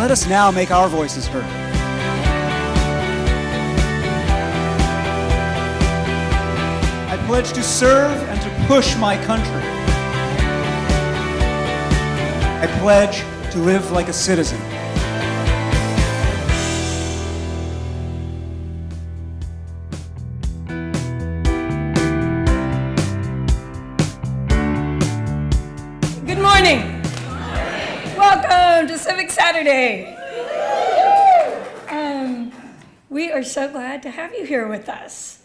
let us now make our voices heard. I pledge to serve and to push my country. I pledge to live like a citizen. Good morning. Welcome to Civic Saturday. We are so glad to have you here with us.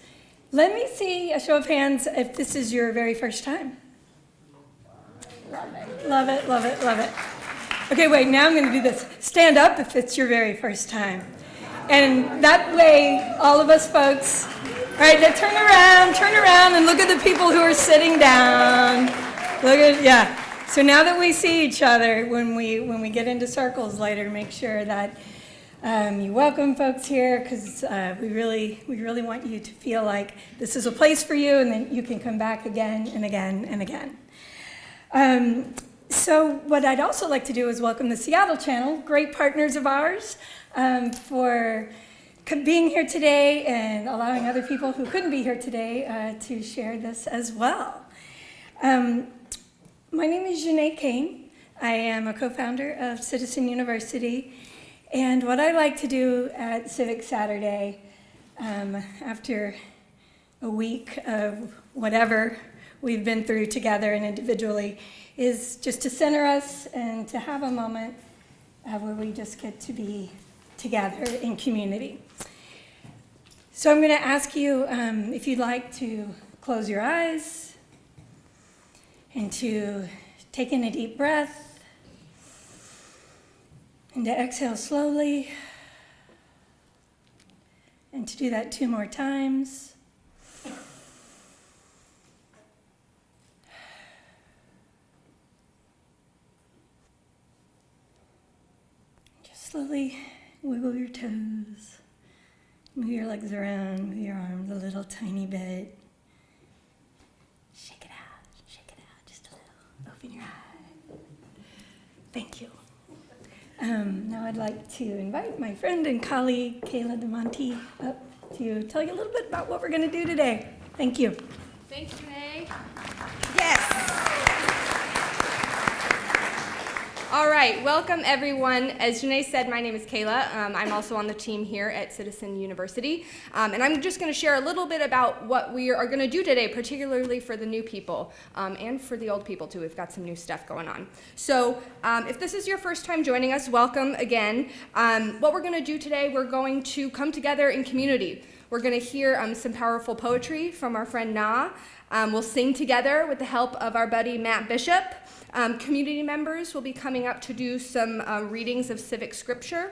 Let me see a show of hands if this is your very first time. Love it, love it, love it, love it. Okay, wait, now I'm going to do this. Stand up if it's your very first time. And that way, all of us folks, all right, now turn around and look at the people who are sitting down. Look at, yeah. So now that we see each other, when we get into circles later, make sure that you welcome folks here, because we really want you to feel like this is a place for you, and then you can come back again and again and again. So what I'd also like to do is welcome the Seattle channel, great partners of ours, for being here today and allowing other people who couldn't be here today to share this as well. My name is JENA Kane. I am a co-founder of Citizen University, and what I like to do at Civic Saturday, after a week of whatever we've been through together and individually, is just to center us and to have a moment where we just get to be together in community. So I'm going to ask you if you'd like to close your eyes and to take in a deep breath and to exhale slowly, and to do that 2 more times. Just slowly wiggle your toes, move your legs around, move your arms a little tiny bit. Shake it out just a little. Open your eyes. Thank you. Now I'd like to invite my friend and colleague, KAYLA DEMONTE, up to tell you a little bit about what we're going to do today. Thank you. Thanks, Renee. Yes. All right, welcome everyone. As Janae said, my name is KAYLA. I'm also on the team here at Citizen University. And I'm just going to share a little bit about what we are going to do today, particularly for the new people and for the old people too. We've got some new stuff going on. So if this is your first time joining us, welcome again. What we're going to do today, we're going to come together in community. We're going to hear some powerful poetry from our friend Na. We'll sing together with the help of our buddy Matt Bishop. Community members will be coming up to do some readings of civic scripture.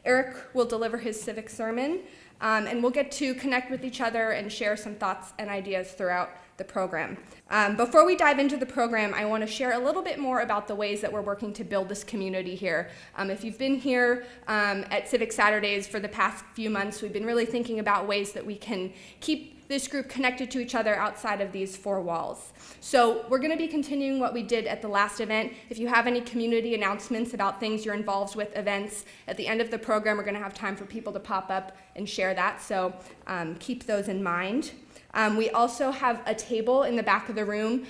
Eric will deliver his civic sermon, and we'll get to connect with each other and share some thoughts and ideas throughout the program. Before we dive into the program, I want to share a little bit more about the ways that we're working to build this community here. If you've been here at Civic Saturdays for the past few months, we've been really thinking about ways that we can keep this group connected to each other outside of these 4 walls. So we're going to be continuing what we did at the last event. If you have any community announcements about things you're involved with, events, at the end of the program, we're going to have time for people to pop up and share that, so keep those in mind. We also have a table in the back of the room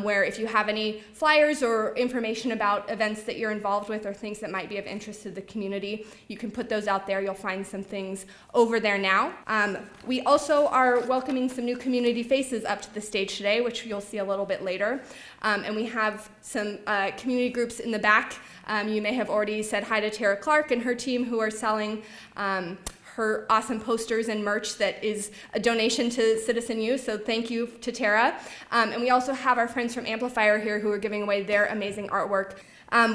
where if you have any flyers or information about events that you're involved with or things that might be of interest to the community, you can put those out there. You'll find some things over there now. We also are welcoming some new community faces up to the stage today, which you'll see a little bit later. And we have some community groups in the back. You may have already said hi to Tara Clark and her team, who are selling her awesome posters and merch that is a donation to Citizen U, so thank you to Tara. And we also have our friends from Amplifier here who are giving away their amazing artwork.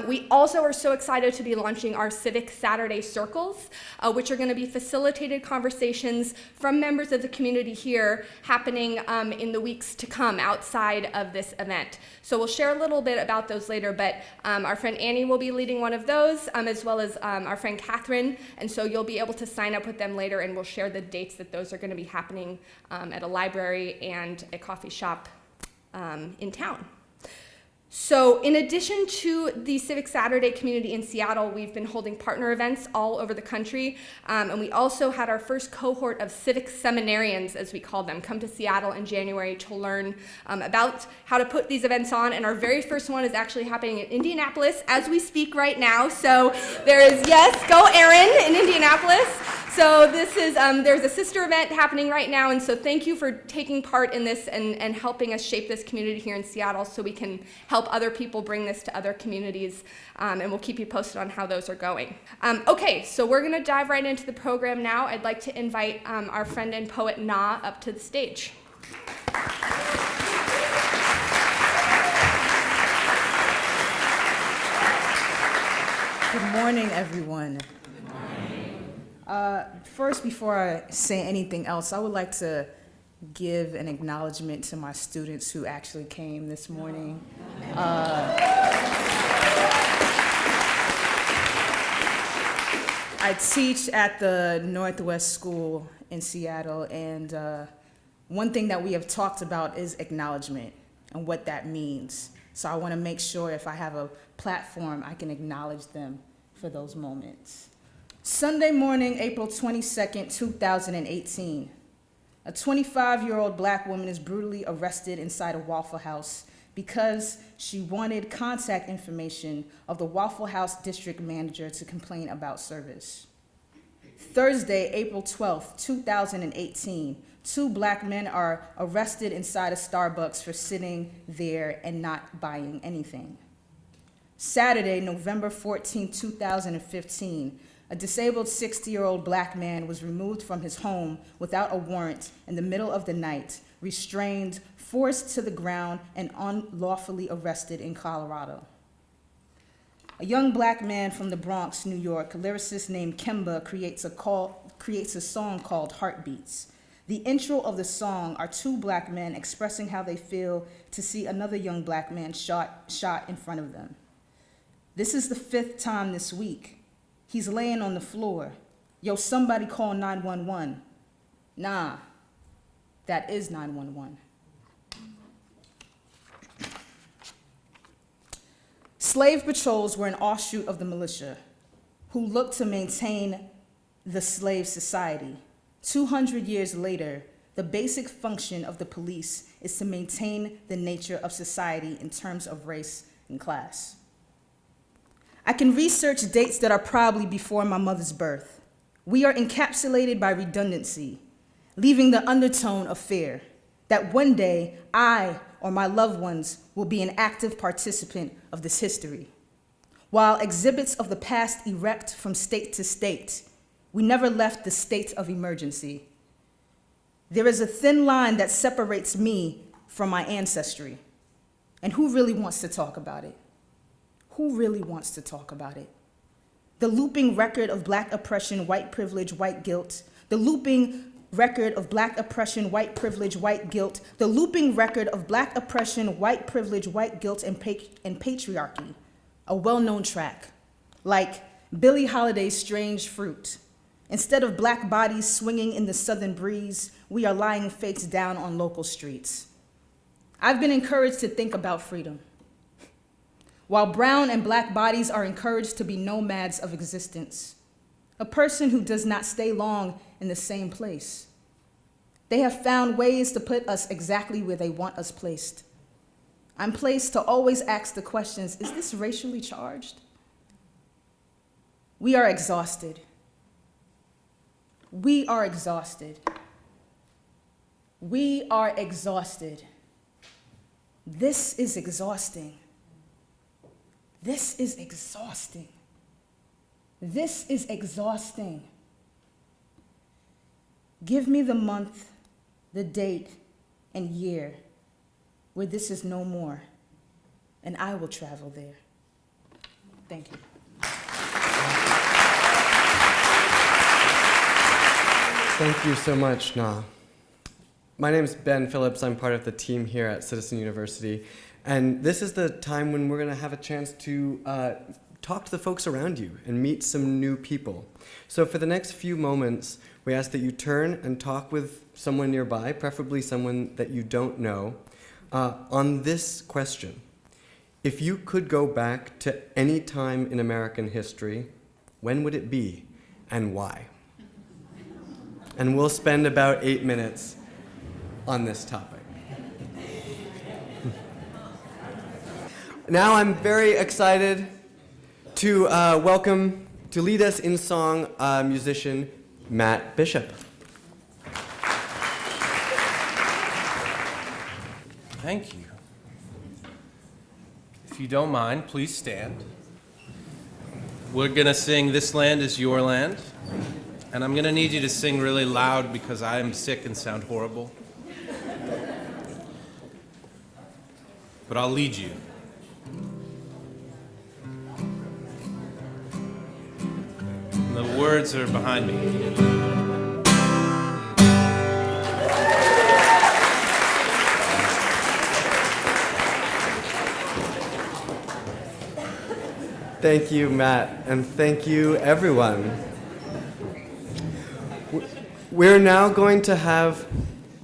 We also are so excited to be launching our Civic Saturday Circles, which are going to be facilitated conversations from members of the community here happening in the weeks to come outside of this event. So we'll share a little bit about those later, but our friend Annie will be leading one of those, as well as our friend Catherine, and so you'll be able to sign up with them later, and we'll share the dates that those are going to be happening at a library and a coffee shop in town. So in addition to the Civic Saturday community in Seattle, we've been holding partner events all over the country, and we also had our first cohort of civic seminarians, as we call them, come to Seattle in January to learn about how to put these events on, and our very first one is actually happening in Indianapolis as we speak right now. So there is, yes, go Erin in Indianapolis. So this is, there's a sister event happening right now, and so thank you for taking part in this and helping us shape this community here in Seattle so we can help other people bring this to other communities, and we'll keep you posted on how those are going. Okay, so we're gonna dive right into the program now. I'd like to invite our friend and poet Na up to the stage. Good morning, everyone. First, before I say anything else, I would like to give an acknowledgement to my students who actually came this morning. I teach at the Northwest School in Seattle, and one thing that we have talked about is acknowledgement and what that means. So I want to make sure if I have a platform, I can acknowledge them for those moments. Sunday morning, April 22nd, 2018, a 25-year-old black woman is brutally arrested inside a Waffle House because she wanted contact information of the Waffle House district manager to complain about service. Thursday, April 12th, 2018, two black men are arrested inside a Starbucks for sitting there and not buying anything. Saturday, November 14, 2015, a disabled 60-year-old black man was removed from his home without a warrant in the middle of the night, restrained, forced to the ground, and unlawfully arrested in Colorado. A young black man from the Bronx, New York, a lyricist named Kemba, creates a song called Heartbeats. The intro of the song are two black men expressing how they feel to see another young black man shot in front of them. This is the 5th time this week. He's laying on the floor. Yo, somebody call 911. Nah, that is 911. Slave patrols were an offshoot of the militia who looked to maintain the slave society. 200 years later, the basic function of the police is to maintain the nature of society in terms of race and class. I can research dates that are probably before my mother's birth. We are encapsulated by redundancy, leaving the undertone of fear that one day I or my loved ones will be an active participant of this history. While exhibits of the past erect from state to state, we never left the state of emergency. There is a thin line that separates me from my ancestry. And who really wants to talk about it? Who really wants to talk about it? The looping record of black oppression, white privilege, white guilt. The looping record of black oppression, white privilege, white guilt. The looping record of black oppression, white privilege, white guilt, and patriarchy. A well-known track, like Billie Holiday's Strange Fruit. Instead of black bodies swinging in the southern breeze, we are lying face down on local streets. I've been encouraged to think about freedom. While brown and black bodies are encouraged to be nomads of existence, a person who does not stay long in the same place. They have found ways to put us exactly where they want us placed. I'm placed to always ask the questions, is this racially charged? We are exhausted. We are exhausted. We are exhausted. This is exhausting. This is exhausting. This is exhausting. Give me the month, the date, and year where this is no more, and I will travel there. Thank you. Thank you so much, Na. My name is Ben PHILLIPS. I'm part of the team here at Citizen University. And this is the time when we're going to have a chance to talk to the folks around you and meet some new people. So for the next few moments, we ask that you turn and talk with someone nearby, preferably someone that you don't know, on this question. If you could go back to any time in American history, when would it be and why? And we'll spend about 8 minutes on this topic. Now I'm very excited to welcome, to lead us in song, musician Matt Bishop. Thank you. If you don't mind, please stand. We're gonna sing This Land Is Your Land, and I'm gonna need you to sing really loud because I am sick and sound horrible. But I'll lead you. The words are behind me. Thank you, Matt, and thank you, everyone. We're now going to have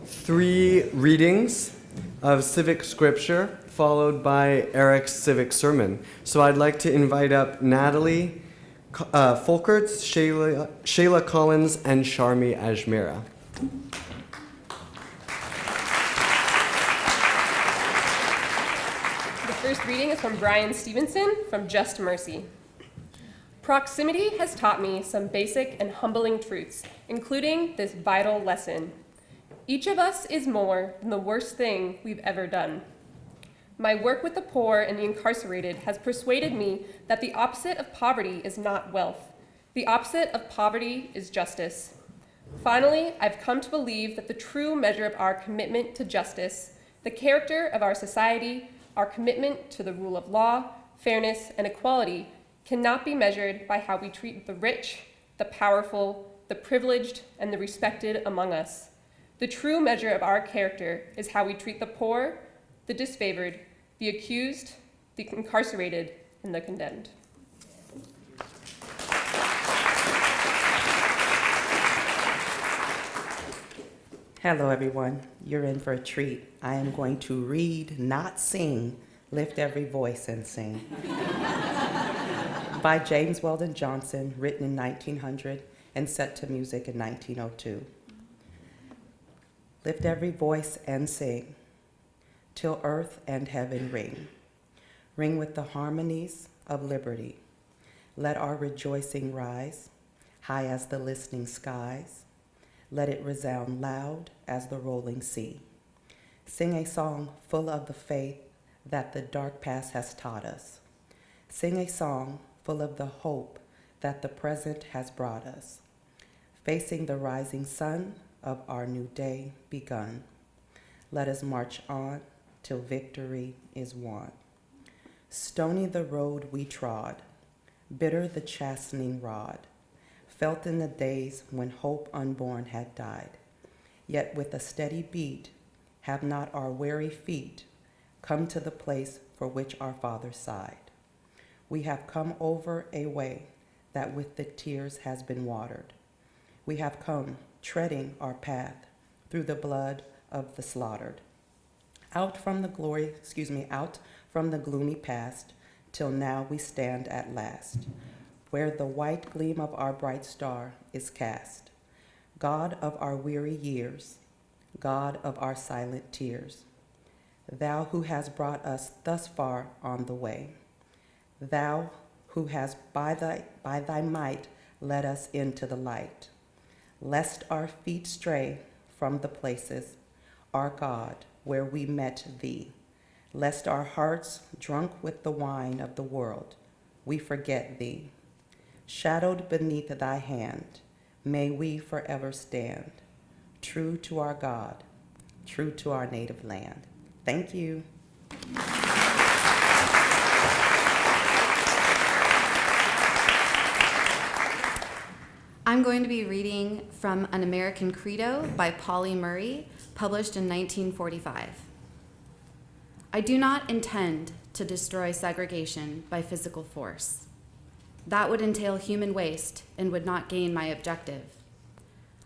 3 readings of civic scripture, followed by Eric's civic sermon. So I'd like to invite up Natalie Folkerts, Shayla Collins, and CHARMI AJMERA. The first reading is from Brian Stevenson from Just Mercy. Proximity has taught me some basic and humbling truths, including this vital lesson. Each of us is more than the worst thing we've ever done. My work with the poor and the incarcerated has persuaded me that the opposite of poverty is not wealth. The opposite of poverty is justice. Finally, I've come to believe that the true measure of our commitment to justice, the character of our society, our commitment to the rule of law, fairness, and equality cannot be measured by how we treat the rich, the powerful, the privileged, and the respected among us. The true measure of our character is how we treat the poor, the disfavored, the accused, the incarcerated, and the condemned. Hello, everyone. You're in for a treat. I am going to read, not sing, Lift Every Voice and Sing. By James Weldon Johnson, written in 1900 and set to music in 1902. Lift every voice and sing, till earth and heaven ring. Ring with the harmonies of liberty. Let our rejoicing rise, high as the listening skies. Let it resound loud as the rolling sea. Sing a song full of the faith that the dark past has taught us. Sing a song full of the hope that the present has brought us. Facing the rising sun of our new day begun. Let us march on till victory is won. Stony the road we trod, bitter the chastening rod, felt in the days when hope unborn had died. Yet with a steady beat, have not our weary feet come to the place for which our Father sighed. We have come over a way that with the tears has been watered. We have come treading our path through the blood of the slaughtered. Out from the gloomy past, till now we stand at last, where the white gleam of our bright star is cast. God of our weary years, God of our silent tears, thou who has brought us thus far on the way, thou who has by thy might led us into the light, lest our feet stray from the places, our God, where we met thee, lest our hearts, drunk with the wine of the world, we forget thee. Shadowed beneath thy hand, may we forever stand, true to our God, true to our native land. Thank you. I'm going to be reading from An American Credo by Polly Murray, published in 1945. I do not intend to destroy segregation by physical force. That would entail human waste and would not gain my objective.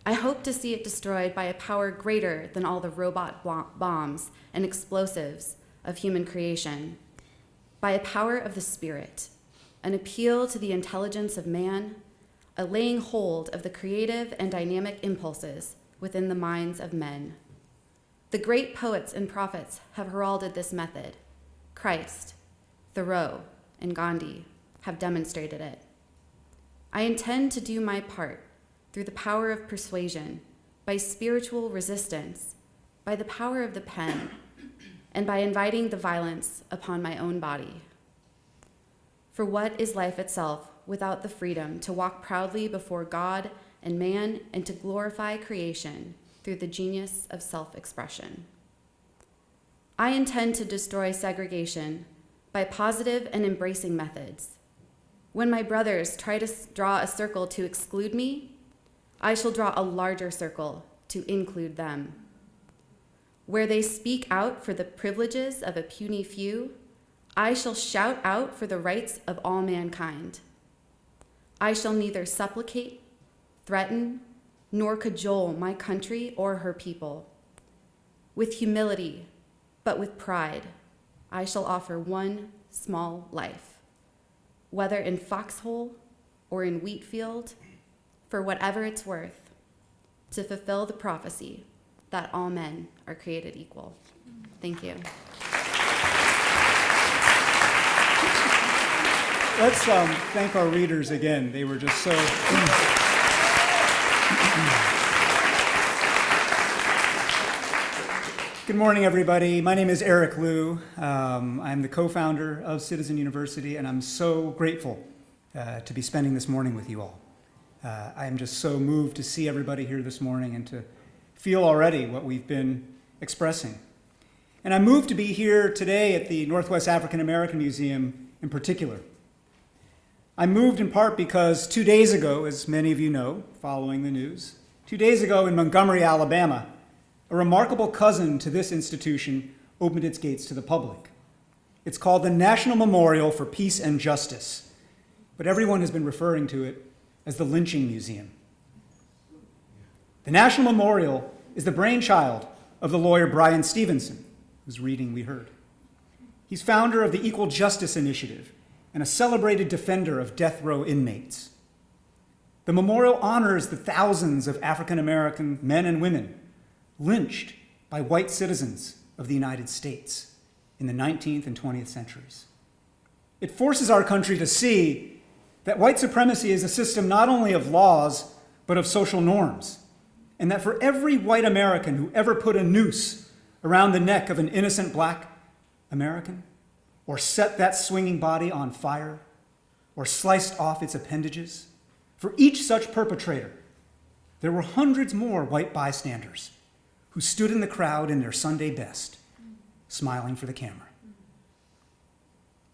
I hope to see it destroyed by a power greater than all the robot bombs and explosives of human creation. by a power of the Spirit, an appeal to the intelligence of man, a laying hold of the creative and dynamic impulses within the minds of men. The great poets and prophets have heralded this method. Christ, Thoreau, and Gandhi have demonstrated it. I intend to do my part through the power of persuasion, by spiritual resistance, by the power of the pen, and by inviting the violence upon my own body. For what is life itself without the freedom to walk proudly before God and man and to glorify creation through the genius of self-expression? I intend to destroy segregation by positive and embracing methods. When my brothers try to draw a circle to exclude me, I shall draw a larger circle to include them. Where they speak out for the privileges of a puny few, I shall shout out for the rights of all mankind. I shall neither supplicate, threaten, nor cajole my country or her people. With humility, but with pride, I shall offer one small life, whether in foxhole or in wheat field, for whatever it's worth, to fulfill the prophecy that all men are created equal. Thank you. Let's thank our readers again. They were just so... Good morning, everybody. My name is Eric Liu. I'm the co-founder of Citizen University, and I'm so grateful to be spending this morning with you all. I am just so moved to see everybody here this morning and to feel already what we've been expressing. And I'm moved to be here today at the Northwest African American Museum in particular. I'm moved in part because 2 days ago, as many of you know, following the news, 2 days ago in Montgomery, Alabama, a remarkable cousin to this institution opened its gates to the public. It's called the National Memorial for Peace and Justice, but everyone has been referring to it as the Lynching Museum. The National Memorial is the brainchild of the lawyer Bryan Stevenson, whose reading we heard. He's founder of the Equal Justice Initiative and a celebrated defender of death row inmates. The memorial honors the thousands of African American men and women lynched by white citizens of the United States in the 19th and 20th centuries. It forces our country to see that white supremacy is a system not only of laws, but of social norms, and that for every white American who ever put a noose around the neck of an innocent black American, or set that swinging body on fire, or sliced off its appendages, for each such perpetrator, there were hundreds more white bystanders who stood in the crowd in their Sunday best, smiling for the camera.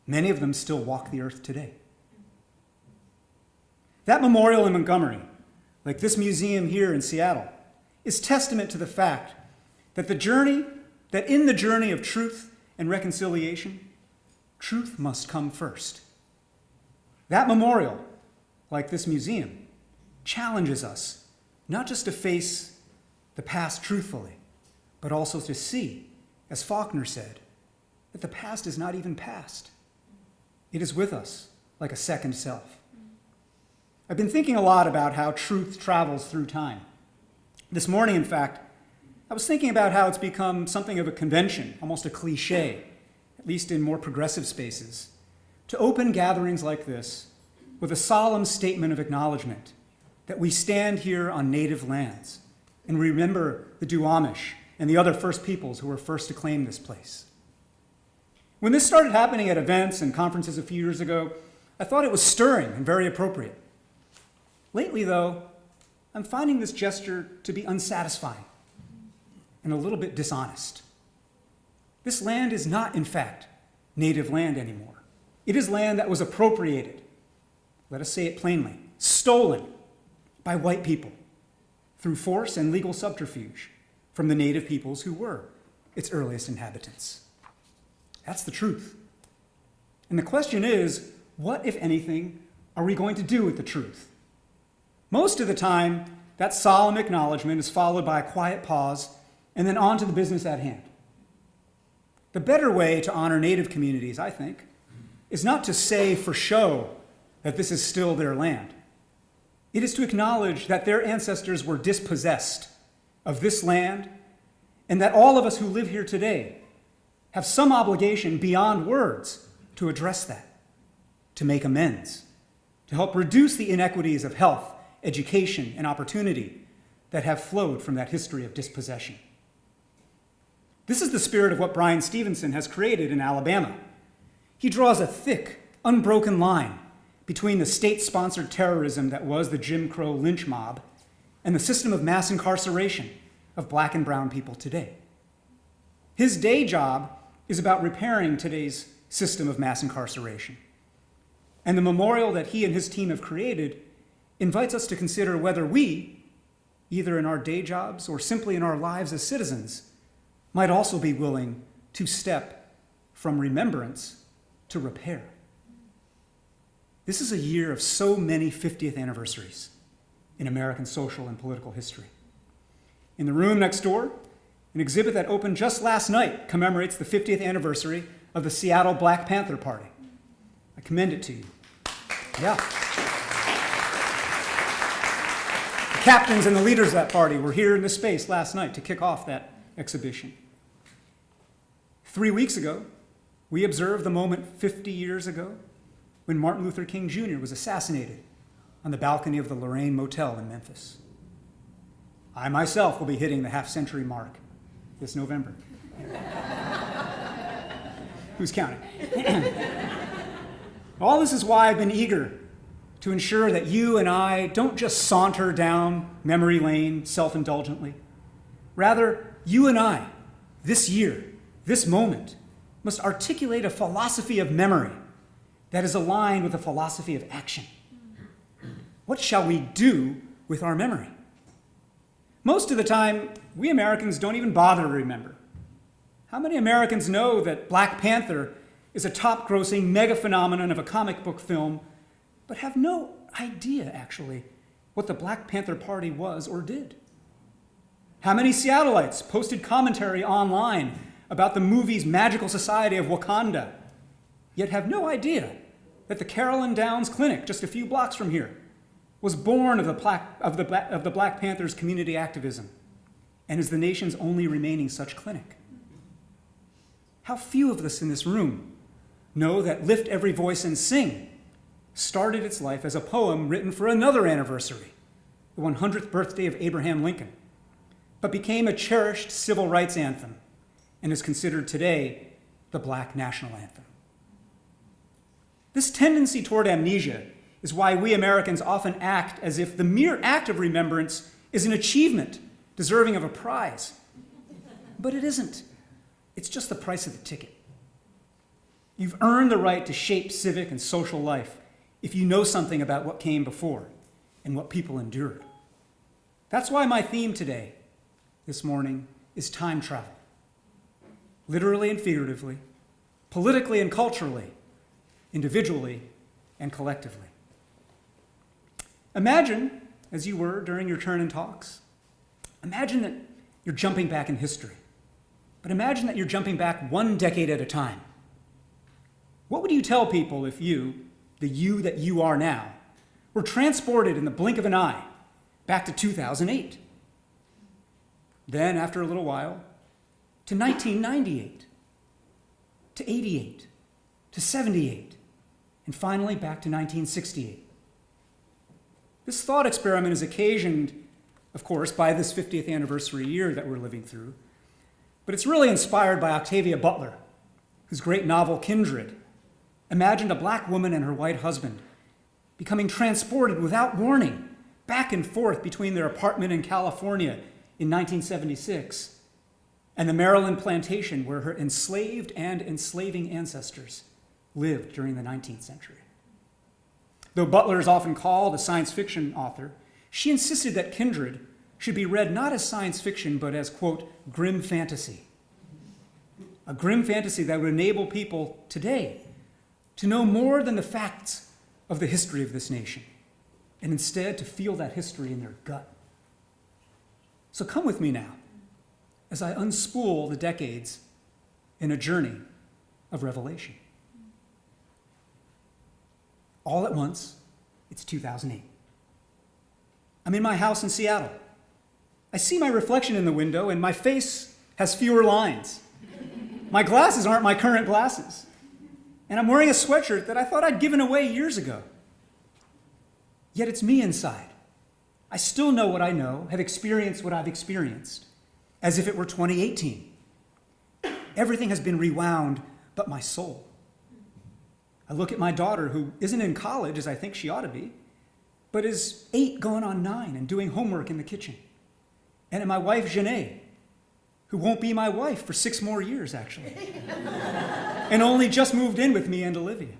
Many of them still walk the earth today. That memorial in Montgomery, like this museum here in Seattle, is testament to the fact that in the journey of truth and reconciliation, truth must come first. That memorial, like this museum, challenges us not just to face the past truthfully, but also to see, as Faulkner said, that the past is not even past. It is with us like a second self. I've been thinking a lot about how truth travels through time. This morning, in fact, I was thinking about how it's become something of a convention, almost a cliche, at least in more progressive spaces, to open gatherings like this with a solemn statement of acknowledgement that we stand here on native lands and remember the Duwamish and the other First Peoples who were first to claim this place. When this started happening at events and conferences a few years ago, I thought it was stirring and very appropriate. Lately, though, I'm finding this gesture to be unsatisfying and a little bit dishonest. This land is not, in fact, native land anymore. It is land that was appropriated, let us say it plainly, stolen by white people through force and legal subterfuge from the native peoples who were its earliest inhabitants. That's the truth. And the question is, what, if anything, are we going to do with the truth? Most of the time, that solemn acknowledgement is followed by a quiet pause and then on to the business at hand. The better way to honor Native communities, I think, is not to say for show that this is still their land. It is to acknowledge that their ancestors were dispossessed of this land, and that all of us who live here today have some obligation beyond words to address that, to make amends, to help reduce the inequities of health, education, and opportunity that have flowed from that history of dispossession. This is the spirit of what Bryan Stevenson has created in Alabama. He draws a thick, unbroken line between the state-sponsored terrorism that was the Jim Crow lynch mob and the system of mass incarceration of black and brown people today. His day job is about repairing today's system of mass incarceration. And the memorial that he and his team have created invites us to consider whether we, either in our day jobs or simply in our lives as citizens, might also be willing to step from remembrance to repair. This is a year of so many 50th anniversaries in American social and political history. In the room next door, an exhibit that opened just last night commemorates the 50th anniversary of the Seattle Black Panther Party. I commend it to you. Yeah. The captains and the leaders of that party were here in this space last night to kick off that exhibition. 3 weeks ago, we observed the moment 50 years ago when Martin Luther King Jr. was assassinated on the balcony of the Lorraine Motel in Memphis. I myself will be hitting the half-century mark this November. Who's counting? All this is why I've been eager to ensure that you and I don't just saunter down memory lane self-indulgently. Rather, you and I, this year, this moment, must articulate a philosophy of memory that is aligned with a philosophy of action. What shall we do with our memory? Most of the time, we Americans don't even bother to remember. How many Americans know that Black Panther is a top-grossing mega phenomenon of a comic book film, but have no idea, actually, what the Black Panther Party was or did? How many Seattleites posted commentary online about the movie's magical society of Wakanda, yet have no idea that the Carolyn Downs Clinic, just a few blocks from here, was born of the Black Panthers' community activism and is the nation's only remaining such clinic? How few of us in this room know that Lift Every Voice and Sing started its life as a poem written for another anniversary, the 100th birthday of Abraham Lincoln, but became a cherished civil rights anthem and is considered today the Black national anthem. This tendency toward amnesia is why we Americans often act as if the mere act of remembrance is an achievement deserving of a prize. But it isn't. It's just the price of the ticket. You've earned the right to shape civic and social life if you know something about what came before and what people endured. That's why my theme today, this morning, is time travel. Literally and figuratively, politically and culturally, individually and collectively. Imagine, as you were during your turn in talks, imagine that you're jumping back in history. But imagine that you're jumping back 1 decade at a time. What would you tell people if you, the you that you are now, were transported in the blink of an eye back to 2008? Then, after a little while, to 1998, to 88, to 78, and finally back to 1968. This thought experiment is occasioned, of course, by this 50th anniversary year that we're living through, but it's really inspired by Octavia Butler, whose great novel Kindred imagined a black woman and her white husband becoming transported without warning back and forth between their apartment in California in 1976 and the Maryland plantation where her enslaved and enslaving ancestors lived during the 19th century. Though Butler is often called a science fiction author, she insisted that Kindred should be read not as science fiction, but as, quote, grim fantasy. A grim fantasy that would enable people today to know more than the facts of the history of this nation, and instead to feel that history in their gut. So come with me now, as I unspool the decades in a journey of revelation. all at once, it's 2008. I'm in my house in Seattle. I see my reflection in the window, and my face has fewer lines. My glasses aren't my current glasses. And I'm wearing a sweatshirt that I thought I'd given away years ago. Yet it's me inside. I still know what I know, have experienced what I've experienced, as if it were 2018. Everything has been rewound but my soul. I look at my daughter, who isn't in college as I think she ought to be, but is 8 going on 9 and doing homework in the kitchen. And at my wife, JENA, who won't be my wife for 6 more years, actually, and only just moved in with me and Olivia.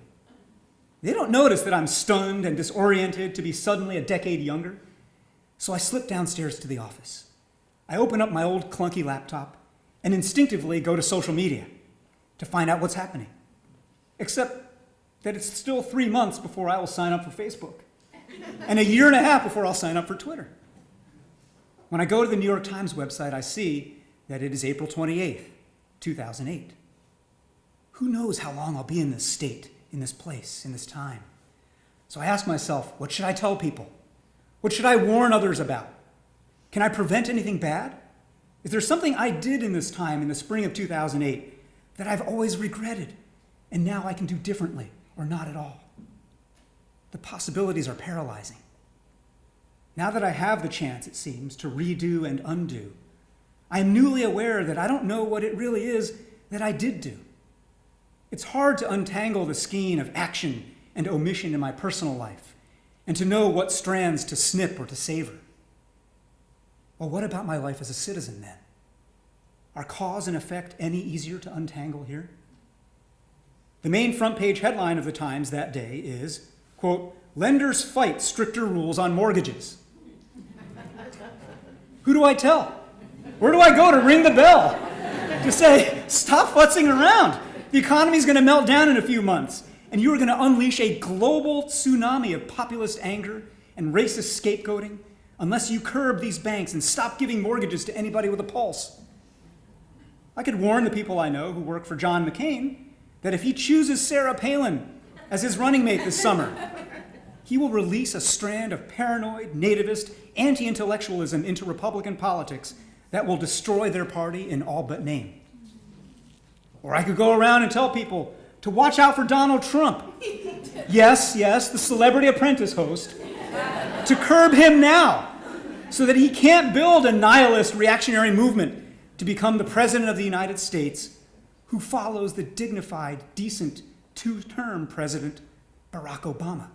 They don't notice that I'm stunned and disoriented to be suddenly a decade younger. So I slip downstairs to the office. I open up my old clunky laptop and instinctively go to social media to find out what's happening. Except that it's still 3 months before I will sign up for Facebook, and 1.5 years before I'll sign up for Twitter. When I go to the New York Times website, I see that it is April 28th, 2008. Who knows how long I'll be in this state, in this place, in this time? So I ask myself, what should I tell people? What should I warn others about? Can I prevent anything bad? Is there something I did in this time, in the spring of 2008, that I've always regretted, and now I can do differently, or not at all? The possibilities are paralyzing. Now that I have the chance, it seems, to redo and undo, I am newly aware that I don't know what it really is that I did do. It's hard to untangle the skein of action and omission in my personal life, and to know what strands to snip or to savor. Well, what about my life as a citizen then? Are cause and effect any easier to untangle here? The main front page headline of the Times that day is, quote, "Lenders fight stricter rules on mortgages." Who do I tell? Where do I go to ring the bell? To say, stop futzing around. The economy's going to melt down in a few months, and you are going to unleash a global tsunami of populist anger and racist scapegoating unless you curb these banks and stop giving mortgages to anybody with a pulse. I could warn the people I know who work for John McCain that if he chooses Sarah Palin as his running mate this summer, he will release a strand of paranoid, nativist, anti-intellectualism into Republican politics that will destroy their party in all but name. Or I could go around and tell people to watch out for Donald Trump. Yes, the Celebrity Apprentice host. To curb him now, so that he can't build a nihilist reactionary movement to become the President of the United States who follows the dignified, decent, 2-term President Barack Obama.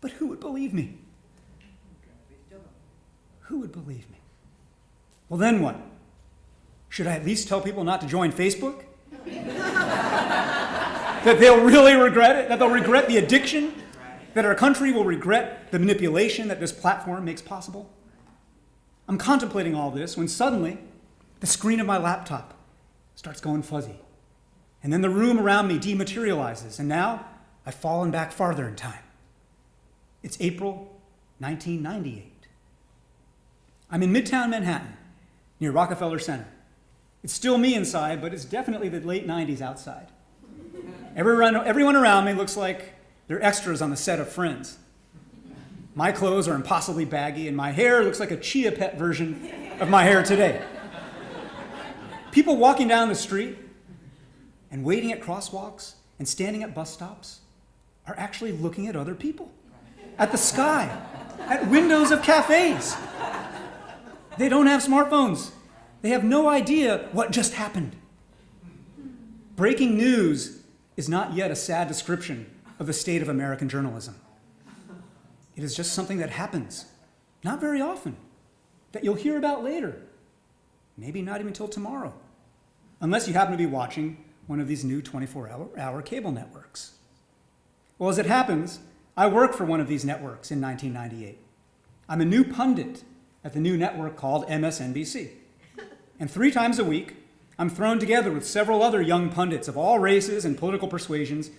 But who would believe me? Who would believe me? Well, then what? Should I at least tell people not to join Facebook? That they'll really regret it? That they'll regret the addiction? That our country will regret the manipulation that this platform makes possible? I'm contemplating all this when suddenly the screen of my laptop starts going fuzzy. And then the room around me dematerializes, and now I've fallen back farther in time. It's April 1998. I'm in Midtown Manhattan, near Rockefeller Center. It's still me inside, but it's definitely the late 90s outside. Everyone around me looks like they're extras on the set of Friends. My clothes are impossibly baggy, and my hair looks like a Chia Pet version of my hair today. People walking down the street and waiting at crosswalks and standing at bus stops are actually looking at other people, at the sky, at windows of cafes. They don't have smartphones. They have no idea what just happened. Breaking news is not yet a sad description of the state of American journalism. It is just something that happens, not very often, that you'll hear about later, maybe not even till tomorrow, unless you happen to be watching one of these new 24-hour cable networks. Well, as it happens, I work for one of these networks in 1998. I'm a new pundit at the new network called MSNBC. And 3 times a week, I'm thrown together with several other young pundits of all races and political persuasions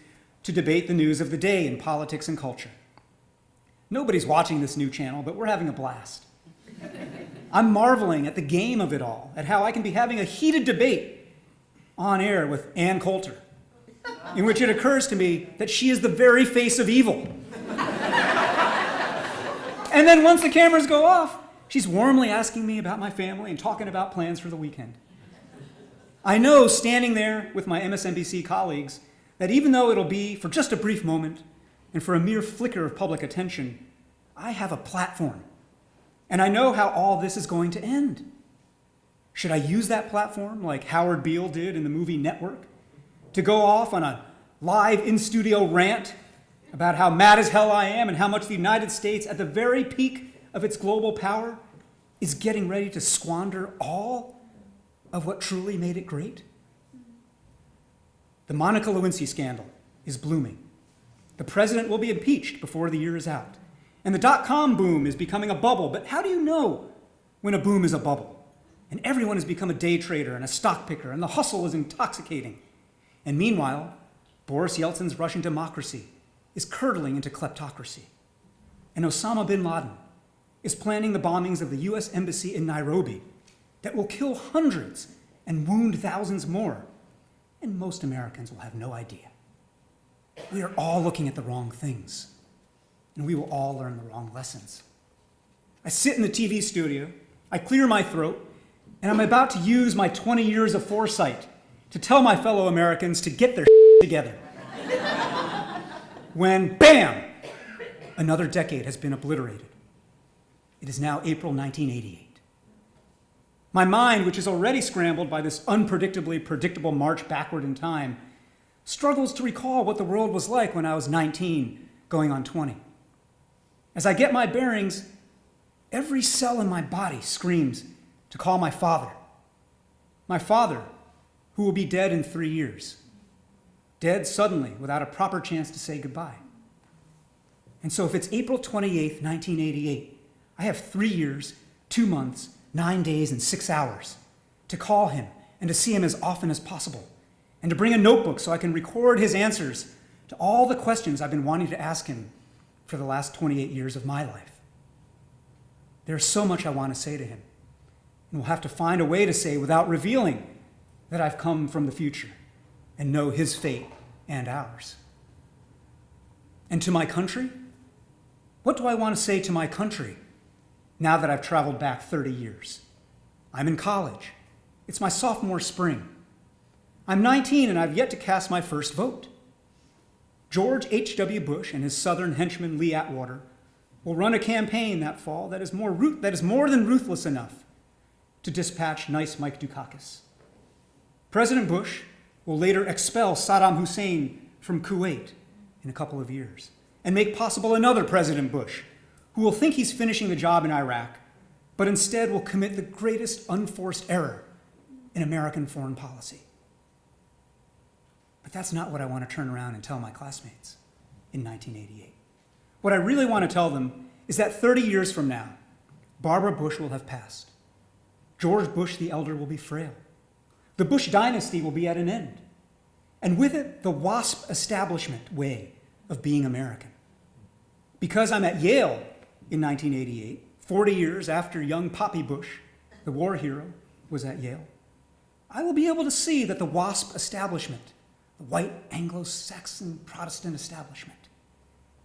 to debate the news of the day in politics and culture. Nobody's watching this new channel, but we're having a blast. I'm marveling at the game of it all, at how I can be having a heated debate on air with Ann Coulter, in which it occurs to me that she is the very face of evil. And then once the cameras go off, she's warmly asking me about my family and talking about plans for the weekend. I know, standing there with my MSNBC colleagues, that even though it'll be for just a brief moment and for a mere flicker of public attention, I have a platform. And I know how all this is going to end. Should I use that platform like Howard Beale did in the movie Network to go off on a live in-studio rant about how mad as hell I am and how much the United States, at the very peak of its global power, is getting ready to squander all of what truly made it great? The Monica Lewinsky scandal is blooming. The president will be impeached before the year is out. And the dot-com boom is becoming a bubble. But how do you know when a boom is a bubble? And everyone has become a day trader and a stock picker, and the hustle is intoxicating. And meanwhile, Boris Yeltsin's Russian democracy is curdling into kleptocracy. And Osama bin Laden is planning the bombings of the US Embassy in Nairobi that will kill hundreds and wound thousands more. And most Americans will have no idea. We are all looking at the wrong things, and we will all learn the wrong lessons. I sit in the TV studio, I clear my throat, and I'm about to use my 20 years of foresight to tell my fellow Americans to get their together. When, bam, another decade has been obliterated. It is now April 1988. My mind, which is already scrambled by this unpredictably predictable march backward in time, struggles to recall what the world was like when I was 19, going on 20. As I get my bearings, every cell in my body screams to call my father, who will be dead in 3 years, dead suddenly without a proper chance to say goodbye. And so if it's April 28th, 1988, I have 3 years, 2 months, 9 days, and 6 hours to call him and to see him as often as possible, and to bring a notebook so I can record his answers to all the questions I've been wanting to ask him for the last 28 years of my life. There's so much I want to say to him, and we'll have to find a way to say without revealing that I've come from the future and know his fate and ours. And to my country, what do I want to say to my country now that I've traveled back 30 years? I'm in college. It's my sophomore spring. I'm 19 and I've yet to cast my first vote. George H.W. Bush and his Southern henchman Lee Atwater will run a campaign that fall that is more than ruthless enough to dispatch nice Mike Dukakis. President Bush will later expel Saddam Hussein from Kuwait in a couple of years and make possible another President Bush who will think he's finishing the job in Iraq, but instead will commit the greatest unforced error in American foreign policy. But that's not what I want to turn around and tell my classmates in 1988. What I really want to tell them is that 30 years from now, Barbara Bush will have passed. George Bush the elder will be frail. The Bush dynasty will be at an end. And with it, the WASP establishment way of being American. Because I'm at Yale in 1988, 40 years after young Poppy Bush, the war hero, was at Yale, I will be able to see that the WASP establishment, the white Anglo-Saxon Protestant establishment,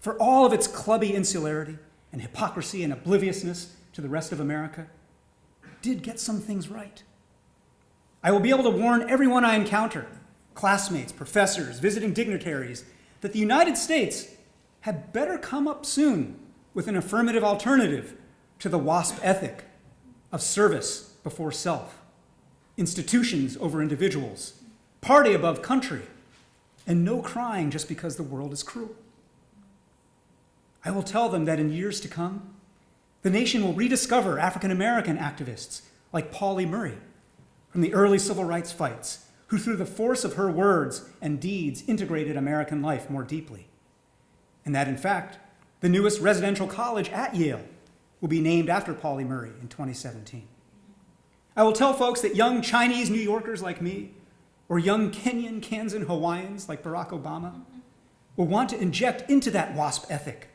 for all of its clubby insularity and hypocrisy and obliviousness to the rest of America, did get some things right. I will be able to warn everyone I encounter, classmates, professors, visiting dignitaries, that the United States had better come up soon with an affirmative alternative to the WASP ethic of service before self, institutions over individuals, party above country, and no crying just because the world is cruel. I will tell them that in years to come, the nation will rediscover African American activists like Pauli Murray from the early civil rights fights, who through the force of her words and deeds integrated American life more deeply. And that in fact, the newest residential college at Yale will be named after Pauli Murray in 2017. I will tell folks that young Chinese New Yorkers like me, or young Kenyan, Kansan Hawaiians like Barack Obama, will want to inject into that WASP ethic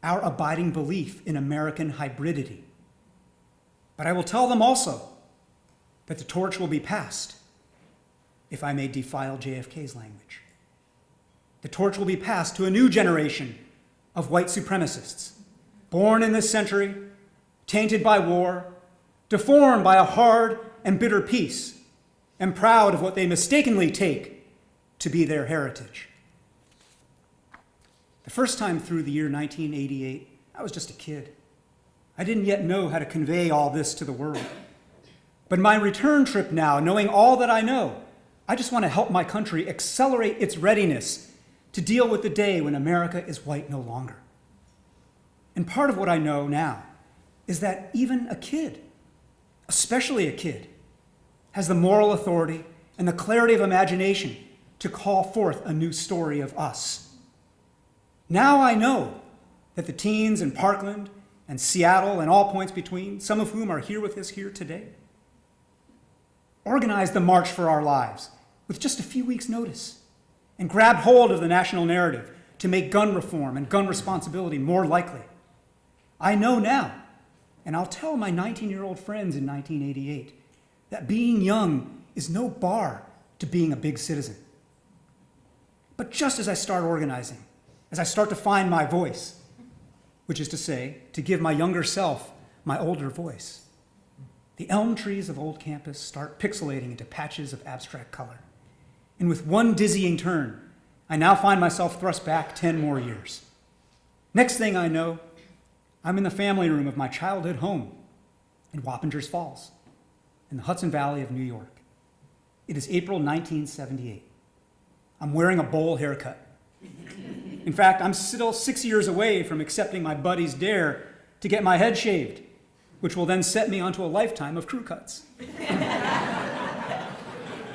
our abiding belief in American hybridity. But I will tell them also that the torch will be passed, if I may defile JFK's language, the torch will be passed to a new generation of white supremacists, born in this century, tainted by war, deformed by a hard and bitter peace, and proud of what they mistakenly take to be their heritage. The first time through the year 1988, I was just a kid. I didn't yet know how to convey all this to the world. But my return trip now, knowing all that I know, I just want to help my country accelerate its readiness to deal with the day when America is white no longer. And part of what I know now is that even a kid, especially a kid, has the moral authority and the clarity of imagination to call forth a new story of us. Now I know that the teens in Parkland and Seattle and all points between, some of whom are here with us here today, organized the March for Our Lives with just a few weeks' notice and grabbed hold of the national narrative to make gun reform and gun responsibility more likely. I know now, and I'll tell my 19-year-old friends in 1988, that being young is no bar to being a big citizen. But just as I start organizing, as I start to find my voice, which is to say, to give my younger self my older voice, the elm trees of Old Campus start pixelating into patches of abstract color. And with one dizzying turn, I now find myself thrust back 10 more years. Next thing I know, I'm in the family room of my childhood home in Wappingers Falls, in the Hudson Valley of New York. It is April 1978. I'm wearing a bowl haircut. In fact, I'm still 6 years away from accepting my buddy's dare to get my head shaved, which will then set me onto a lifetime of crew cuts.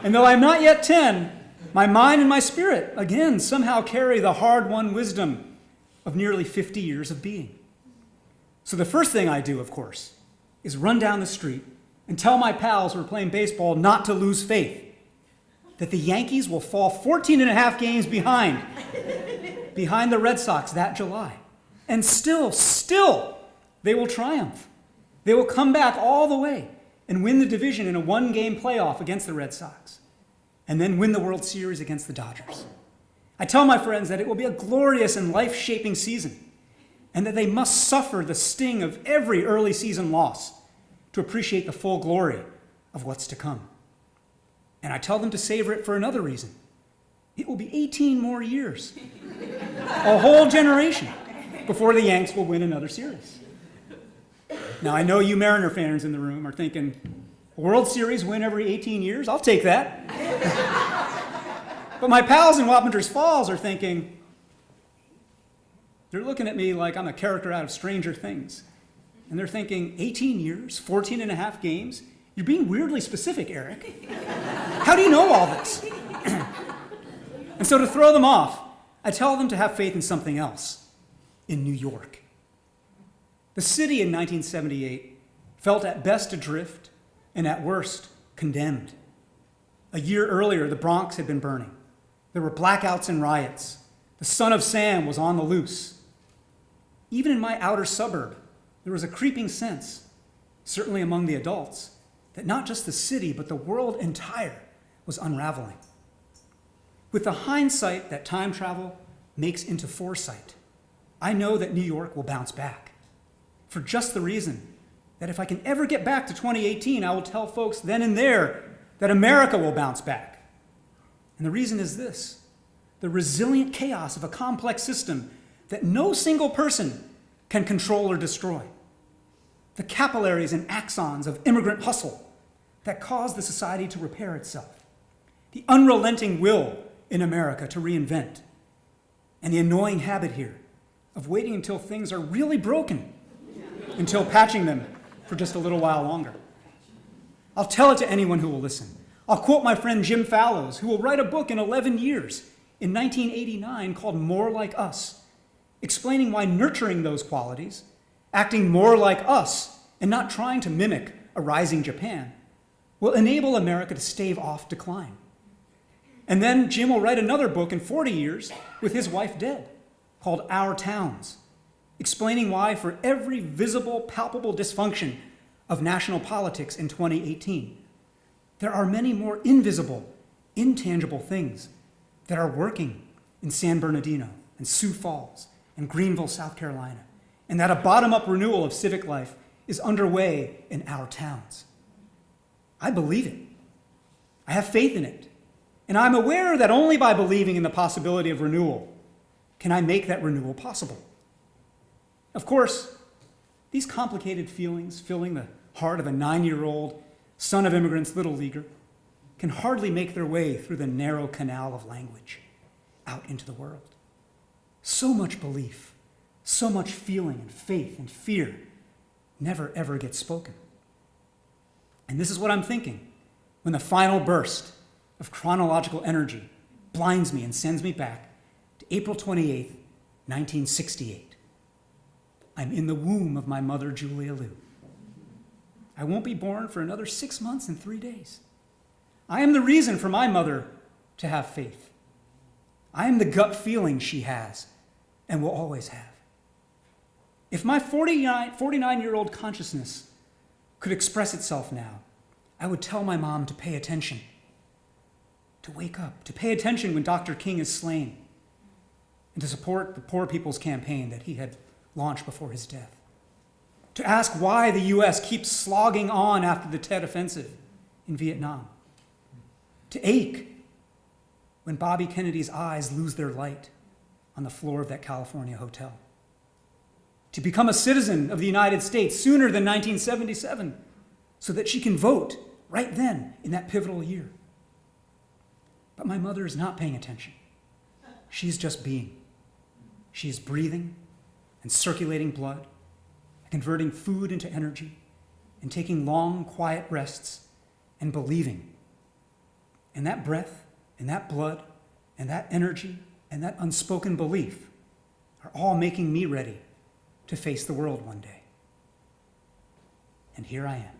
And though I'm not yet 10, my mind and my spirit, again, somehow carry the hard-won wisdom of nearly 50 years of being. So the first thing I do, of course, is run down the street and tell my pals who are playing baseball not to lose faith, that the Yankees will fall 14 and a half games behind the Red Sox that July. And still, they will triumph. They will come back all the way and win the division in a one-game playoff against the Red Sox, and then win the World Series against the Dodgers. I tell my friends that it will be a glorious and life-shaping season, and that they must suffer the sting of every early season loss to appreciate the full glory of what's to come. And I tell them to savor it for another reason. It will be 18 more years, a whole generation, before the Yanks will win another series. Now, I know you Mariner fans in the room are thinking, a World Series win every 18 years? I'll take that. But my pals in Wappingers Falls are thinking, they're looking at me like I'm a character out of Stranger Things. And they're thinking, 18 years, 14 and a half games? You're being weirdly specific, Eric. How do you know all this? And so to throw them off, I tell them to have faith in something else, in New York. The city in 1978 felt at best adrift and at worst condemned. A year earlier, the Bronx had been burning. There were blackouts and riots. The Son of Sam was on the loose. Even in my outer suburb, there was a creeping sense, certainly among the adults, that not just the city, but the world entire was unraveling. With the hindsight that time travel makes into foresight, I know that New York will bounce back, for just the reason that if I can ever get back to 2018, I will tell folks then and there that America will bounce back. And the reason is this: the resilient chaos of a complex system that no single person can control or destroy. The capillaries and axons of immigrant hustle that cause the society to repair itself. The unrelenting will in America to reinvent. And the annoying habit here of waiting until things are really broken, until patching them for just a little while longer. I'll tell it to anyone who will listen. I'll quote my friend Jim Fallows, who will write a book in 11 years, in 1989, called More Like Us, explaining why nurturing those qualities, acting more like us, and not trying to mimic a rising Japan, will enable America to stave off decline. And then Jim will write another book in 40 years with his wife dead, called Our Towns, explaining why for every visible, palpable dysfunction of national politics in 2018, there are many more invisible, intangible things that are working in San Bernardino and Sioux Falls and Greenville, South Carolina, and that a bottom-up renewal of civic life is underway in our towns. I believe it. I have faith in it. And I'm aware that only by believing in the possibility of renewal can I make that renewal possible. Of course, these complicated feelings filling the heart of a 9-year-old son of immigrants little leaguer can hardly make their way through the narrow canal of language out into the world. So much belief, so much feeling and faith and fear never ever gets spoken. And this is what I'm thinking when the final burst of chronological energy blinds me and sends me back to April 28th, 1968. I'm in the womb of my mother, Julia Liu. I won't be born for another 6 months and 3 days. I am the reason for my mother to have faith. I am the gut feeling she has and will always have. If my 49-year-old consciousness could express itself now, I would tell my mom to pay attention, to wake up, to pay attention when Dr. King is slain, and to support the Poor People's Campaign that he had launched before his death, to ask why the U.S. keeps slogging on after the Tet Offensive in Vietnam, to ache when Bobby Kennedy's eyes lose their light on the floor of that California hotel, to become a citizen of the United States sooner than 1977 so that she can vote right then in that pivotal year. But my mother is not paying attention. She's just being. She is breathing and circulating blood, converting food into energy, and taking long, quiet rests and believing. And that breath, and that blood, and that energy, and that unspoken belief are all making me ready to face the world one day. And here I am.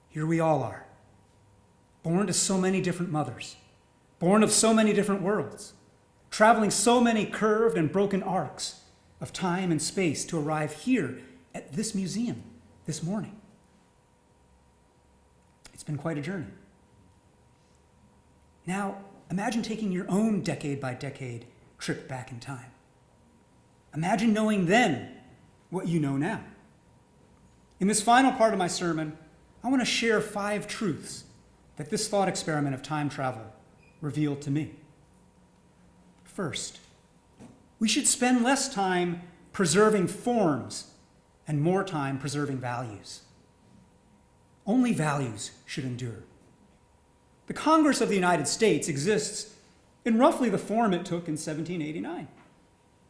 Here we all are, born to so many different mothers, born of so many different worlds, traveling so many curved and broken arcs of time and space to arrive here at this museum this morning. It's been quite a journey. Now, imagine taking your own decade-by-decade trip back in time. Imagine knowing then what you know now. In this final part of my sermon, I want to share 5 truths that this thought experiment of time travel revealed to me. First, we should spend less time preserving forms and more time preserving values. Only values should endure. The Congress of the United States exists in roughly the form it took in 1789.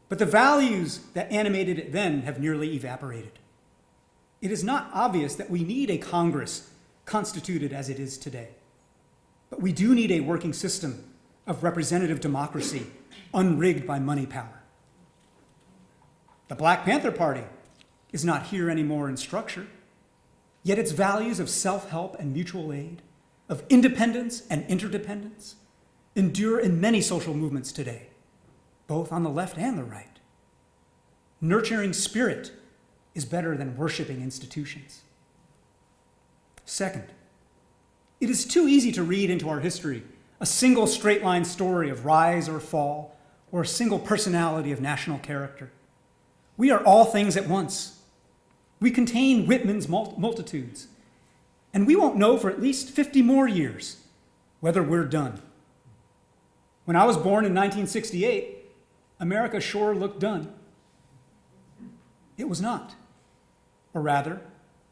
But the values that animated it then have nearly evaporated. It is not obvious that we need a Congress constituted as it is today. But we do need a working system of representative democracy unrigged by money power. The Black Panther Party is not here anymore in structure, yet its values of self-help and mutual aid, of independence and interdependence, endure in many social movements today, both on the left and the right. Nurturing spirit is better than worshiping institutions. Second, it is too easy to read into our history a single straight-line story of rise or fall, or a single personality of national character. We are all things at once. We contain Whitman's multitudes, and we won't know for at least 50 more years whether we're done. When I was born in 1968, America sure looked done. It was not. Or rather,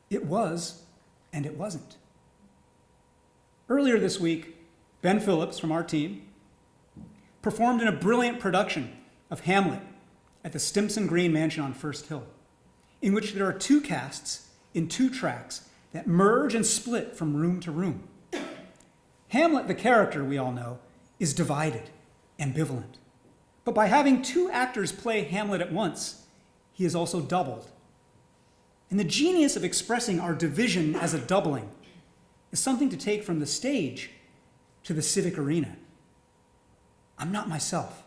it was, and it wasn't. Earlier this week, Ben Phillips from our team performed in a brilliant production of Hamlet at the Stimson Green Mansion on First Hill, in which there are 2 casts in 2 tracks that merge and split from room to room. Hamlet, the character we all know, is divided, ambivalent. But by having 2 actors play Hamlet at once, he is also doubled. And the genius of expressing our division as a doubling is something to take from the stage to the civic arena. I'm not myself,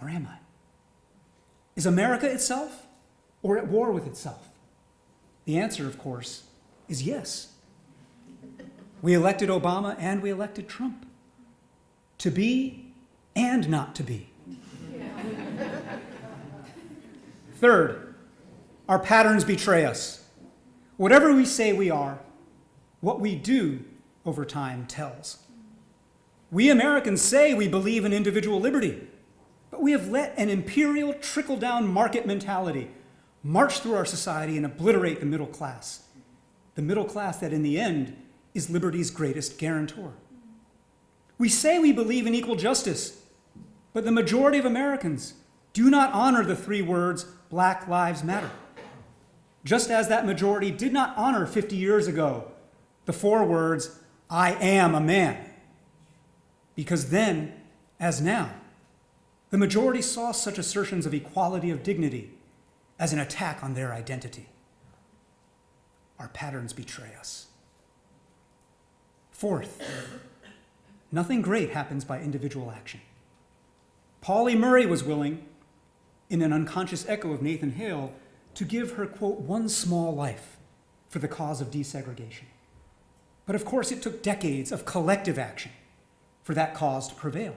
or am I? Is America itself, or at war with itself? The answer, of course, is yes. We elected Obama and we elected Trump. To be and not to be. Third, our patterns betray us. Whatever we say we are, what we do over time tells. We Americans say we believe in individual liberty, but we have let an imperial trickle-down market mentality march through our society and obliterate the middle class. The middle class that in the end is liberty's greatest guarantor. We say we believe in equal justice, but the majority of Americans do not honor the 3 words, Black Lives Matter. Just as that majority did not honor 50 years ago the 4 words, I am a man. Because then, as now, the majority saw such assertions of equality of dignity as an attack on their identity. Our patterns betray us. Fourth, nothing great happens by individual action. Pauli Murray was willing, in an unconscious echo of Nathan Hale, to give her, quote, one small life for the cause of desegregation. But of course, it took decades of collective action for that cause to prevail.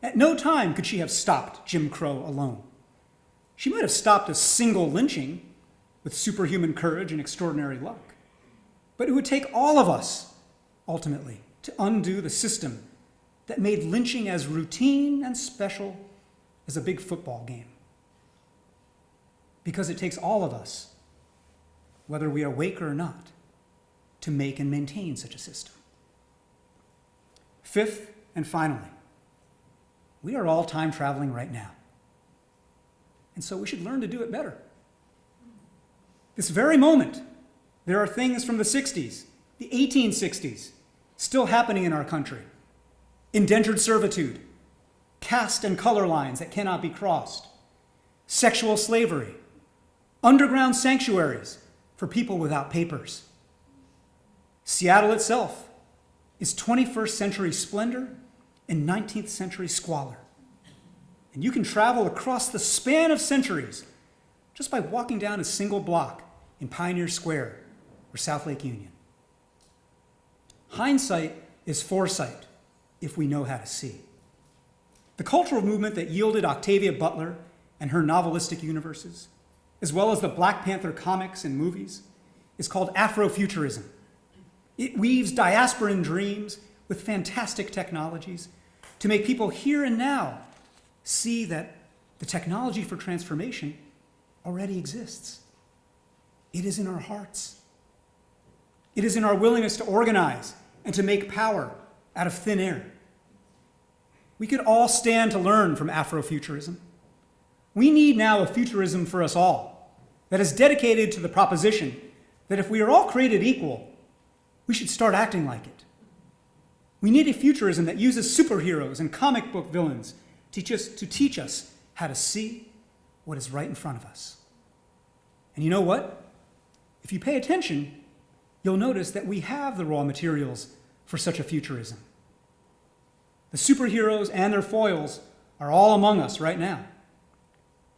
At no time could she have stopped Jim Crow alone. She might have stopped a single lynching with superhuman courage and extraordinary luck. But it would take all of us, ultimately, to undo the system that made lynching as routine and special as a big football game. Because it takes all of us, whether we are awake or not, to make and maintain such a system. Fifth, and finally, we are all time traveling right now. And so we should learn to do it better. This very moment, there are things from the 60s, the 1860s, still happening in our country. Indentured servitude, caste and color lines that cannot be crossed, sexual slavery, underground sanctuaries for people without papers. Seattle itself is 21st century splendor and 19th century squalor. And you can travel across the span of centuries just by walking down a single block in Pioneer Square or South Lake Union. Hindsight is foresight if we know how to see. The cultural movement that yielded Octavia Butler and her novelistic universes, as well as the Black Panther comics and movies, is called Afrofuturism. It weaves diasporan dreams with fantastic technologies to make people here and now see that the technology for transformation already exists. It is in our hearts. It is in our willingness to organize and to make power out of thin air. We could all stand to learn from Afrofuturism. We need now a futurism for us all that is dedicated to the proposition that if we are all created equal, we should start acting like it. We need a futurism that uses superheroes and comic book villains to teach us how to see what is right in front of us. And you know what? If you pay attention, you'll notice that we have the raw materials for such a futurism. The superheroes and their foils are all among us right now.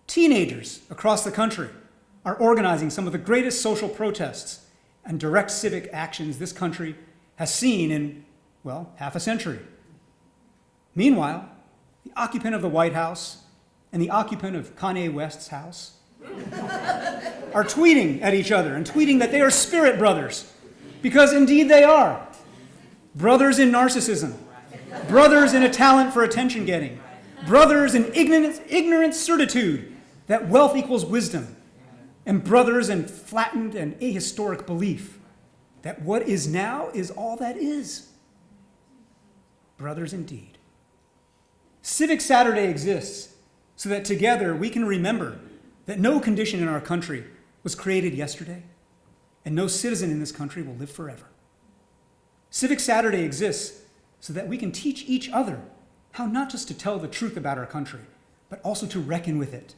Teenagers across the country are organizing some of the greatest social protests and direct civic actions this country has seen in, well, half a century. Meanwhile, the occupant of the White House and the occupant of Kanye West's house are tweeting at each other and tweeting that they are spirit brothers, because indeed they are. Brothers in narcissism, brothers in a talent for attention getting, brothers in ignorant certitude that wealth equals wisdom, and brothers in flattened and ahistoric belief that what is now is all that is. Brothers indeed. Civic Saturday exists so that together we can remember that no condition in our country was created yesterday, and no citizen in this country will live forever. Civic Saturday exists so that we can teach each other how not just to tell the truth about our country, but also to reckon with it.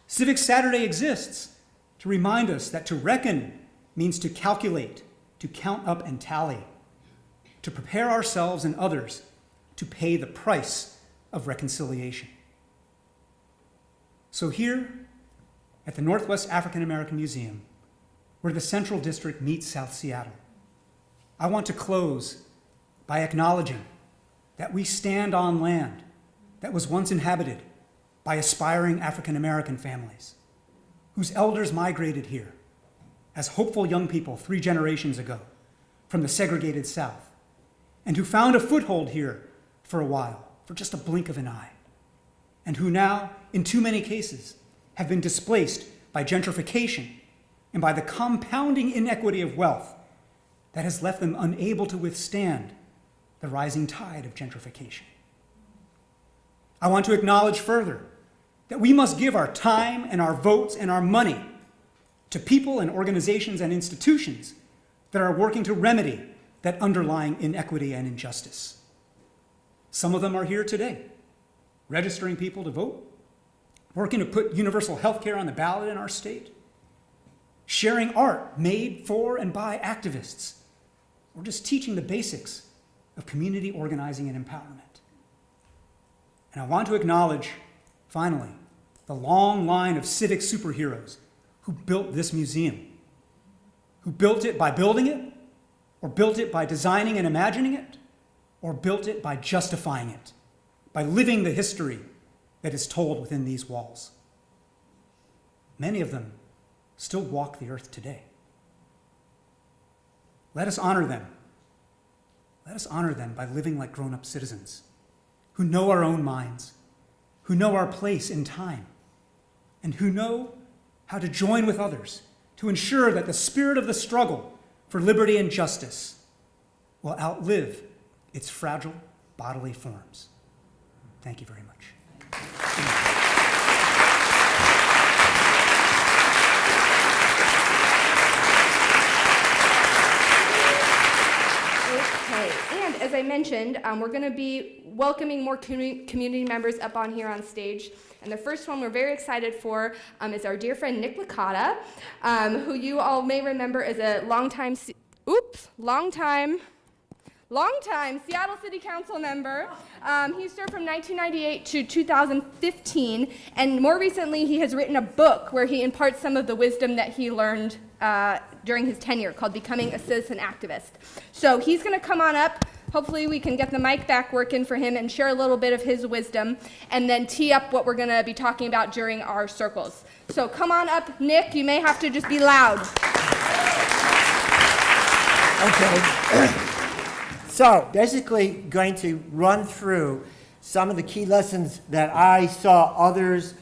Civic Saturday exists to remind us that to reckon means to calculate, to count up and tally, to prepare ourselves and others to pay the price of reconciliation. So here, at the Northwest African American Museum, where the Central District meets South Seattle, I want to close by acknowledging that we stand on land that was once inhabited by aspiring African American families, whose elders migrated here as hopeful young people 3 generations ago from the segregated South, and who found a foothold here for a while, for just a blink of an eye, and who now, in too many cases, have been displaced by gentrification and by the compounding inequity of wealth that has left them unable to withstand the rising tide of gentrification. I want to acknowledge further that we must give our time and our votes and our money to people and organizations and institutions that are working to remedy that underlying inequity and injustice. Some of them are here today, registering people to vote, working to put universal health care on the ballot in our state, sharing art made for and by activists, or just teaching the basics of community organizing and empowerment. And I want to acknowledge, finally, the long line of civic superheroes who built this museum, who built it by building it, or built it by designing and imagining it, or built it by justifying it, by living the history that is told within these walls. Many of them still walk the earth today. Let us honor them. Let us honor them by living like grown-up citizens who know our own minds, who know our place in time, and who know how to join with others to ensure that the spirit of the struggle for liberty and justice will outlive its fragile bodily forms. Thank you very much. Okay, and as I mentioned, we're going to be welcoming more community members up on here on stage. And the first one we're very excited for is our dear friend Nick Licata, who you all may remember as a longtime Seattle City Council member. He served from 1998 to 2015, and more recently he has written a book where he imparts some of the wisdom that he learned during his tenure called Becoming a Citizen Activist. So he's going to come on up. Hopefully we can get the mic back working for him and share a little bit of his wisdom and then tee up what we're going to be talking about during our circles. So come on up, Nick. You may have to just be loud. Okay. So basically going to run through some of the key lessons that I saw others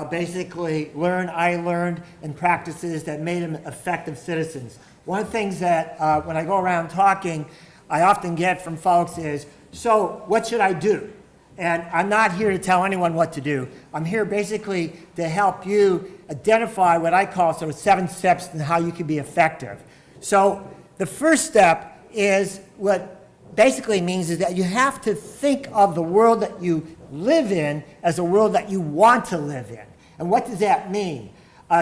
basically learn, I learned, and practices that made them effective citizens. One of the things that when I go around talking, I often get from folks is, so what should I do? And I'm not here to tell anyone what to do. I'm here basically to help you identify what I call sort of 7 steps in how you can be effective. So the first step is what basically means is that you have to think of the world that you live in as a world that you want to live in. And what does that mean?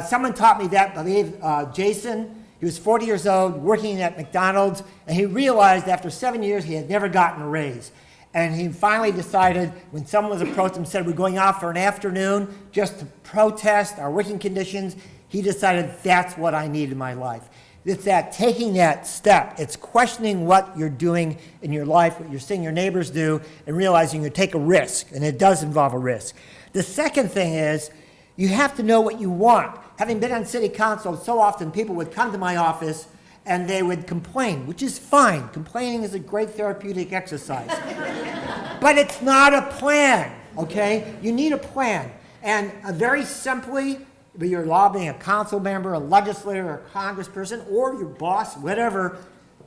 Someone taught me that, I believe Jason. He was 40 years old, working at McDonald's, and he realized after 7 years he had never gotten a raise. And he finally decided, when someone was approached him and said, we're going out for an afternoon just to protest our working conditions, he decided that's what I need in my life. It's that taking that step. It's questioning what you're doing in your life, what you're seeing your neighbors do, and realizing you take a risk, and it does involve a risk. The second thing is you have to know what you want. Having been on city council, so often people would come to my office and they would complain, which is fine. Complaining is a great therapeutic exercise. But it's not a plan, okay? You need a plan. And very simply, whether you're lobbying a council member, a legislator, a congressperson, or your boss, whatever,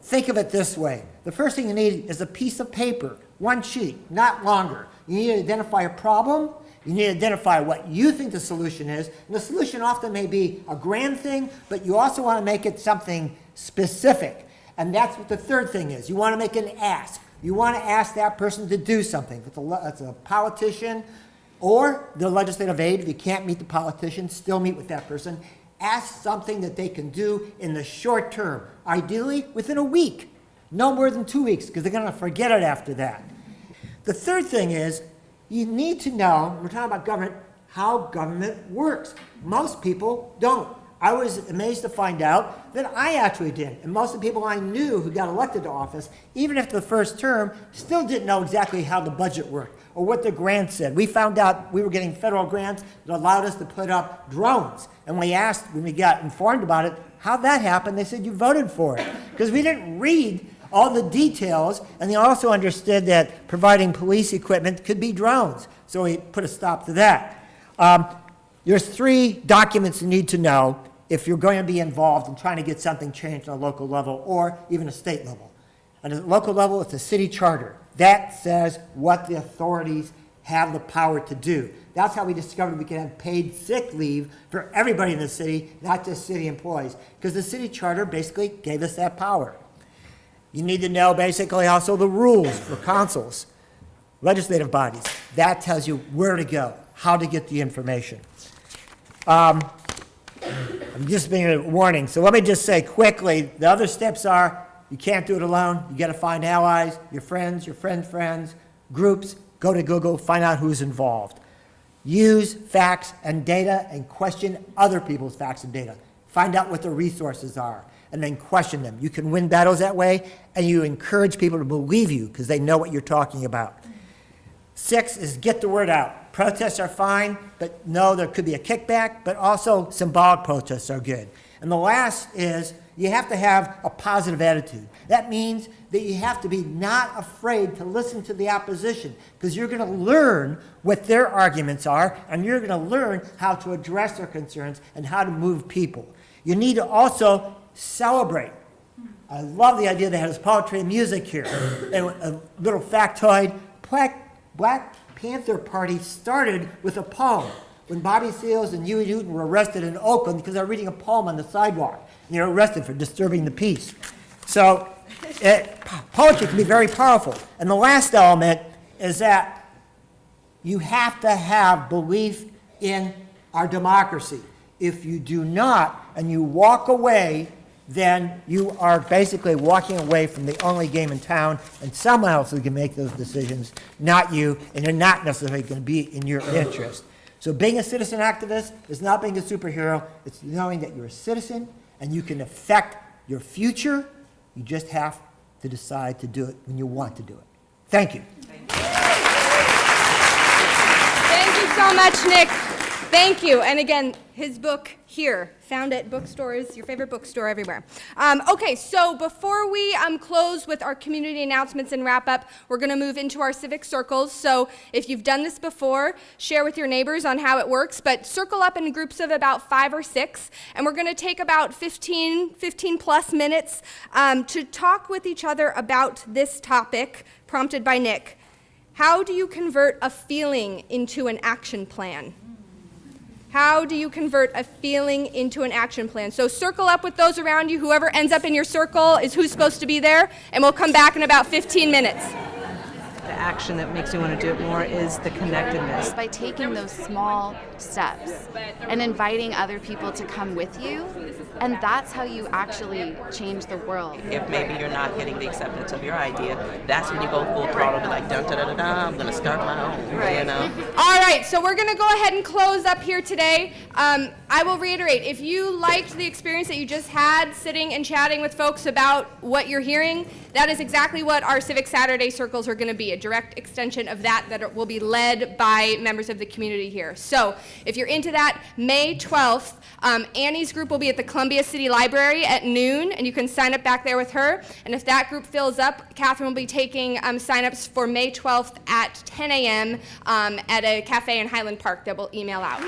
think of it this way. The first thing you need is a piece of paper, 1 sheet, not longer. You need to identify a problem. You need to identify what you think the solution is. And the solution often may be a grand thing, but you also want to make it something specific. And that's what the third thing is. You want to make an ask. You want to ask that person to do something. If it's a politician or the legislative aide, if you can't meet the politician, still meet with that person. Ask something that they can do in the short term, ideally within a week, no more than 2 weeks, because they're going to forget it after that. The third thing is you need to know, we're talking about government, how government works. Most people don't. I was amazed to find out that I actually did. And most of the people I knew who got elected to office, even after the first term, still didn't know exactly how the budget worked or what the grants said. We found out we were getting federal grants that allowed us to put up drones. And we asked, when we got informed about it, how'd that happen? They said, you voted for it. Because we didn't read all the details, and they also understood that providing police equipment could be drones. So we put a stop to that. There's 3 documents you need to know if you're going to be involved in trying to get something changed on a local level or even a state level. On a local level, it's a city charter. That says what the authorities have the power to do. That's how we discovered we could have paid sick leave for everybody in the city, not just city employees, because the city charter basically gave us that power. You need to know basically also the rules for councils, legislative bodies. That tells you where to go, how to get the information. I'm just being a warning. So let me just say quickly, the other steps are you can't do it alone. You got to find allies, your friends' friends, groups. Go to Google, find out who's involved. Use facts and data and question other people's facts and data. Find out what the resources are and then question them. You can win battles that way, and you encourage people to believe you because they know what you're talking about. 6 is get the word out. Protests are fine, but no, there could be a kickback, but also symbolic protests are good. And the last is you have to have a positive attitude. That means that you have to be not afraid to listen to the opposition because you're going to learn what their arguments are, and you're going to learn how to address their concerns and how to move people. You need to also celebrate. I love the idea they had this poetry and music here. And a little factoid, Black Panther Party started with a poem when Bobby Seals and Huey Newton were arrested in Oakland because they were reading a poem on the sidewalk. And they were arrested for disturbing the peace. So poetry can be very powerful. And the last element is that you have to have belief in our democracy. If you do not and you walk away, then you are basically walking away from the only game in town, and someone else is going to make those decisions, not you, and they're not necessarily going to be in your interest. So being a citizen activist is not being a superhero. It's knowing that you're a citizen and you can affect your future. You just have to decide to do it when you want to do it. Thank you. Thank you so much, Nick. Thank you. And again, his book here, found at bookstores, your favorite bookstore everywhere. Okay, so before we close with our community announcements and wrap up, we're going to move into our civic circles. So if you've done this before, share with your neighbors on how it works, but circle up in groups of about 5 or 6, and we're going to take about 15 plus minutes to talk with each other about this topic prompted by Nick. How do you convert a feeling into an action plan? How do you convert a feeling into an action plan? So circle up with those around you. Whoever ends up in your circle is who's supposed to be there, and we'll come back in about 15 minutes. The action that makes me want to do it more is the connectedness. By taking those small steps and inviting other people to come with you, and that's how you actually change the world. If maybe you're not getting the acceptance of your idea, that's when you go full throttle, be like, dun, dun, dun, dun, dun, I'm going to start my own, right. You know? All right, so we're going to go ahead and close up here today. I will reiterate, if you liked the experience that you just had sitting and chatting with folks about what you're hearing, that is exactly what our Civic Saturday circles are going to be, a direct extension of that will be led by members of the community here. So if you're into that, May 12th, Annie's group will be at the Columbia City Library at noon, and you can sign up back there with her. And if that group fills up, Catherine will be taking sign-ups for May 12th at 10 a.m. At a cafe in Highland Park that we'll email out.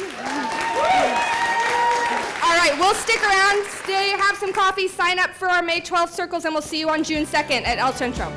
All right, we'll stick around, stay, have some coffee, sign up for our May 12th circles, and we'll see you on June 2nd at El Centro.